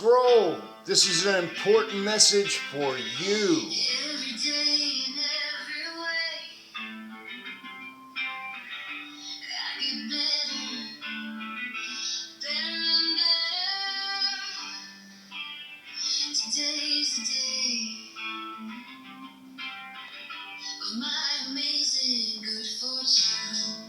scroll. This is an important message for you. Every day in every way, I get better, better and better. Today's the day of my amazing good fortune.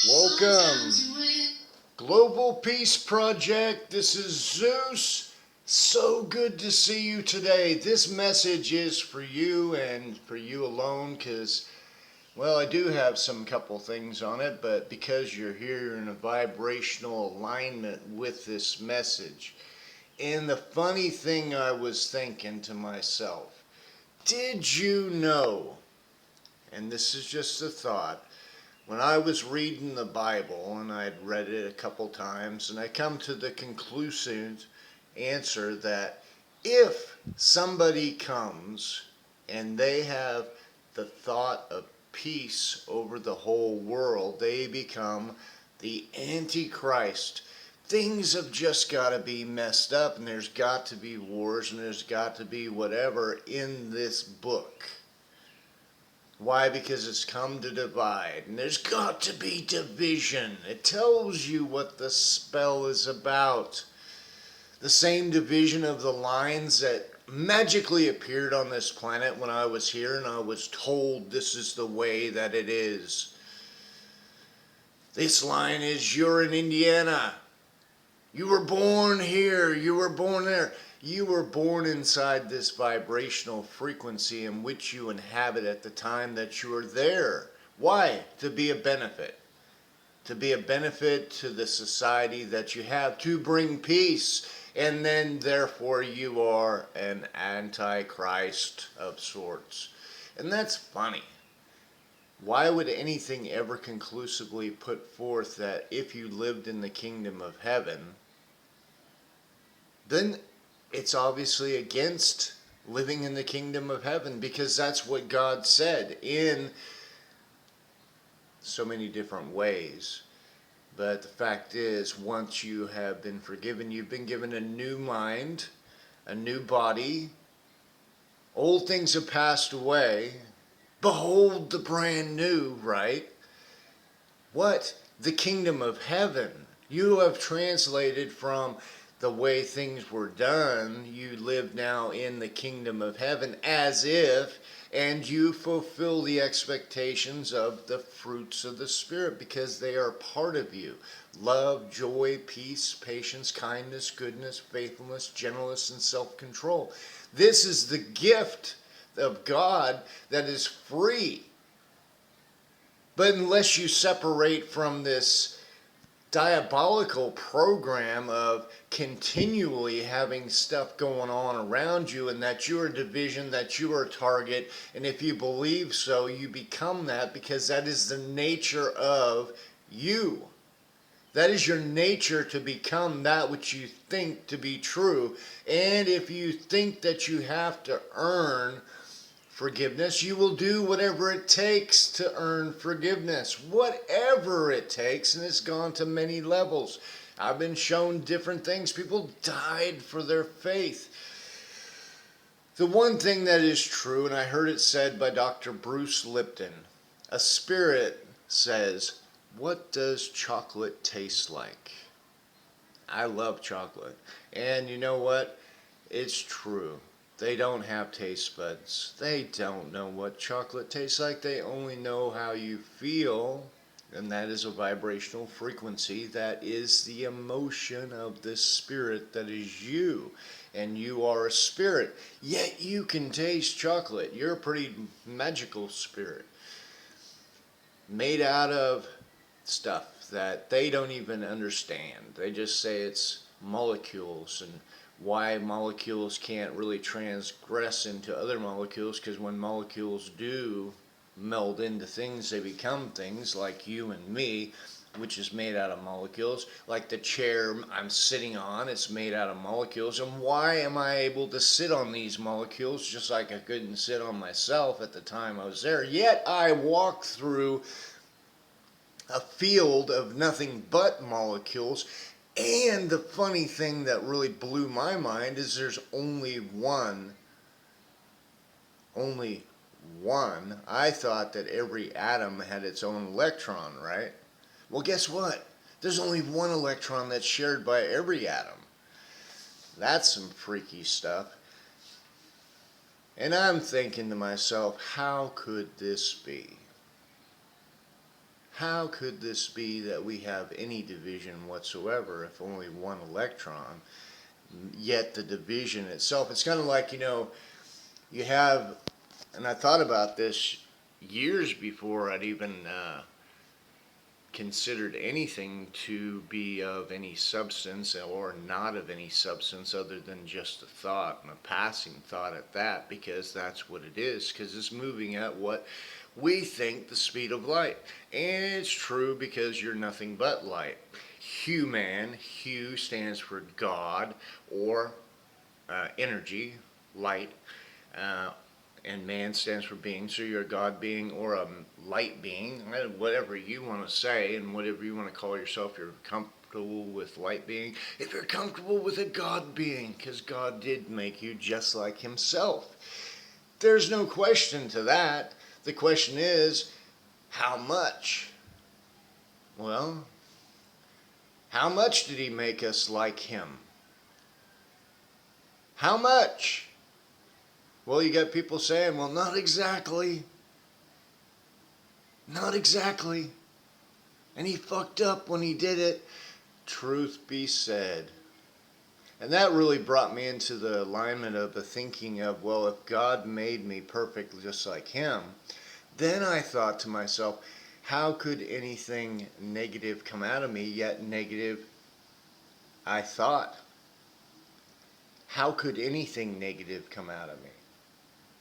Welcome. Global Peace Project. This is Zeus. So good to see you today. This message is for you and for you alone because, well, I do have some couple things on it, but because you're here, you're in a vibrational alignment with this message. And the funny thing I was thinking to myself, did you know, and this is just a thought, when I was reading the Bible, and I'd read it a couple times, and I come to the conclusive answer that if somebody comes and they have the thought of peace over the whole world, they become the Antichrist. Things have just got to be messed up, and there's got to be wars, and there's got to be whatever in this book. Why? Because it's come to divide, and there's got to be division. It tells you what the spell is about. The same division of the lines that magically appeared on this planet when I was here, and I was told this is the way that it is. This line is, you're in Indiana. You were born here. You were born there. You were born inside this vibrational frequency in which you inhabit at the time that you are there. Why? To be a benefit. To be a benefit to the society that you have, to bring peace. And then, therefore, you are an antichrist of sorts. And that's funny. Why would anything ever conclusively put forth that if you lived in the kingdom of heaven, then it's obviously against living in the kingdom of heaven, because that's what God said in so many different ways. But the fact is, once you have been forgiven, you've been given a new mind, a new body. Old things have passed away. Behold the brand new, right? What? The kingdom of heaven. You have translated from the way things were done. You live now in the kingdom of heaven as if, and you fulfill the expectations of the fruits of the Spirit because they are part of you. Love, joy, peace, patience, kindness, goodness, faithfulness, gentleness, and self-control. This is the gift of God that is free. But unless you separate from this diabolical program of continually having stuff going on around you, and that you're a division, that you are a target, and if you believe so, you become that, because that is the nature of you. That is your nature, to become that which you think to be true. And if you think that you have to earn forgiveness, you will do whatever it takes to earn forgiveness. Whatever it takes, and it's gone to many levels. I've been shown different things. People died for their faith. The one thing that is true, and I heard it said by Dr. Bruce Lipton, a spirit says, "What does chocolate taste like?" I love chocolate. And you know what? It's true. They don't have taste buds. They don't know what chocolate tastes like. They only know how you feel. And that is a vibrational frequency. That is the emotion of the spirit that is you. And you are a spirit. Yet you can taste chocolate. You're a pretty magical spirit. Made out of stuff that they don't even understand. They just say it's molecules, and why molecules can't really transgress into other molecules, because when molecules do meld into things, they become things like you and me. which is made out of molecules. Like the chair I'm sitting on, it's made out of molecules. And why am I able to sit on these molecules just like I couldn't sit on myself at the time I was there? Yet I walk through a field of nothing but molecules. And the funny thing that really blew my mind is there's only one. Only one. I thought that every atom had its own electron, right? Well, guess what? There's only one electron that's shared by every atom. That's some freaky stuff. And I'm thinking to myself, how could this be? How could this be that we have any division whatsoever if only one electron? Yet the division itself, it's kind of like, you have, and I thought about this years before I'd even considered anything to be of any substance or not of any substance other than just a thought, and a passing thought at that, because that's what it is, because it's moving at what we think the speed of light. And it's true because you're nothing but light. Human, Hu stands for God or energy, light, and man stands for being. So you're a God being or a light being, whatever you want to say and whatever you want to call yourself. You're comfortable with light being. If you're comfortable with a God being, because God did make you just like himself. There's no question to that. The question is, how much? Well, how much did he make us like him? How much? Well, you got people saying, well, not exactly. Not exactly. And he fucked up when he did it. Truth be said. And that really brought me into the alignment of the thinking of, well, if God made me perfect just like him, then I thought to myself, how could anything negative come out of me, yet negative I thought? How could anything negative come out of me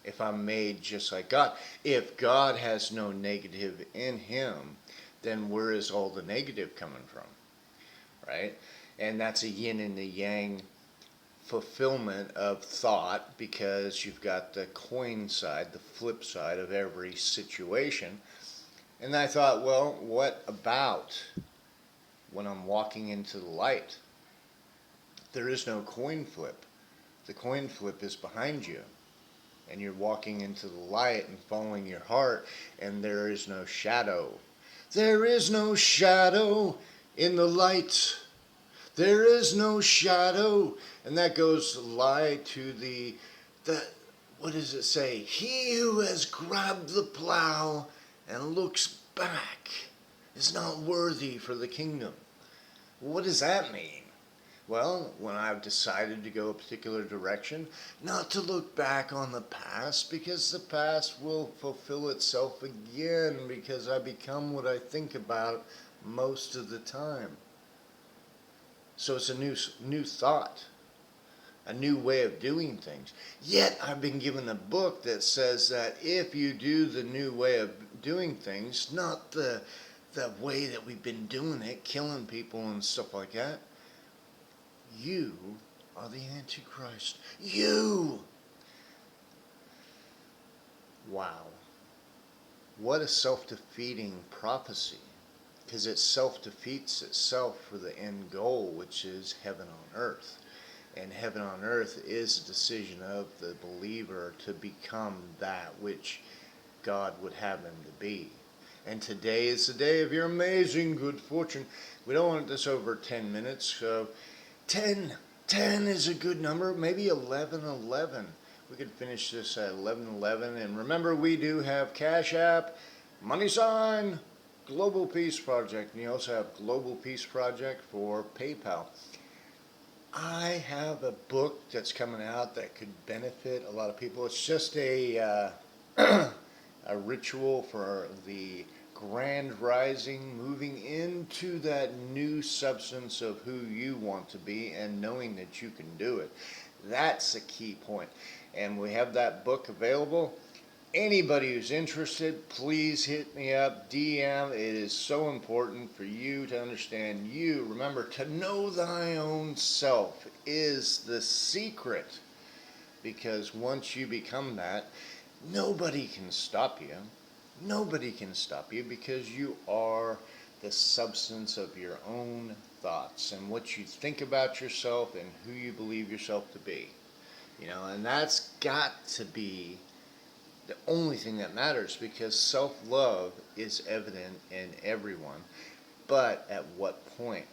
if I'm made just like God? If God has no negative in him, then where is all the negative coming from, right? And that's a yin and the yang fulfillment of thought, because you've got the coin side, the flip side of every situation. And I thought, well, what about when I'm walking into the light? There is no coin flip. The coin flip is behind you. And you're walking into the light and following your heart, and there is no shadow. There is no shadow in the light. There is no shadow. And that goes to lie to the what does it say? He who has grabbed the plow and looks back is not worthy for the kingdom. What does that mean? Well, when I've decided to go a particular direction, not to look back on the past, because the past will fulfill itself again, because I become what I think about most of the time. So it's a new thought, a new way of doing things. Yet I've been given a book that says that if you do the new way of doing things, not the way that we've been doing it, killing people and stuff like that, you are the Antichrist. You! Wow. What a self-defeating prophecy. Because it self-defeats itself for the end goal, which is heaven on earth. And heaven on earth is a decision of the believer to become that which God would have him to be. And today is the day of your amazing good fortune. We don't want this over 10 minutes, so 10 is a good number, maybe 11. We could finish this at 11. And remember, we do have Cash App, money sign, Global Peace Project, and you also have Global Peace Project for PayPal. I have a book that's coming out that could benefit a lot of people. It's just a ritual for the grand rising, moving into that new substance of who you want to be and knowing that you can do it. That's a key point. And we have that book available. Anybody who's interested, please hit me up, DM. It is so important for you to understand you. Remember, to know thy own self is the secret, because once you become that, nobody can stop you. Nobody can stop you, because you are the substance of your own thoughts and what you think about yourself and who you believe yourself to be. And that's got to be the only thing that matters, because self-love is evident in everyone. But at what point?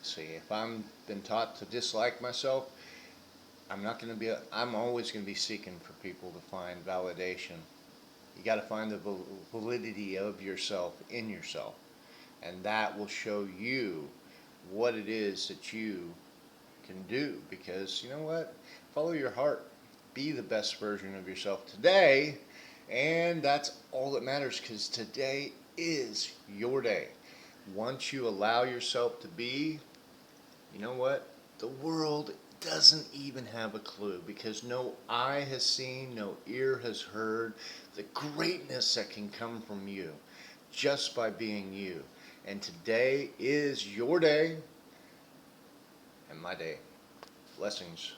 See, if I'm been taught to dislike myself, I'm always going to be seeking for people to find validation. You got to find the validity of yourself in yourself, and that will show you what it is that you can do. Because you know what? Follow your heart. Be the best version of yourself today, and that's all that matters, because today is your day. Once you allow yourself to be, you know what? The world doesn't even have a clue, because no eye has seen, no ear has heard the greatness that can come from you just by being you. And today is your day and my day. Blessings.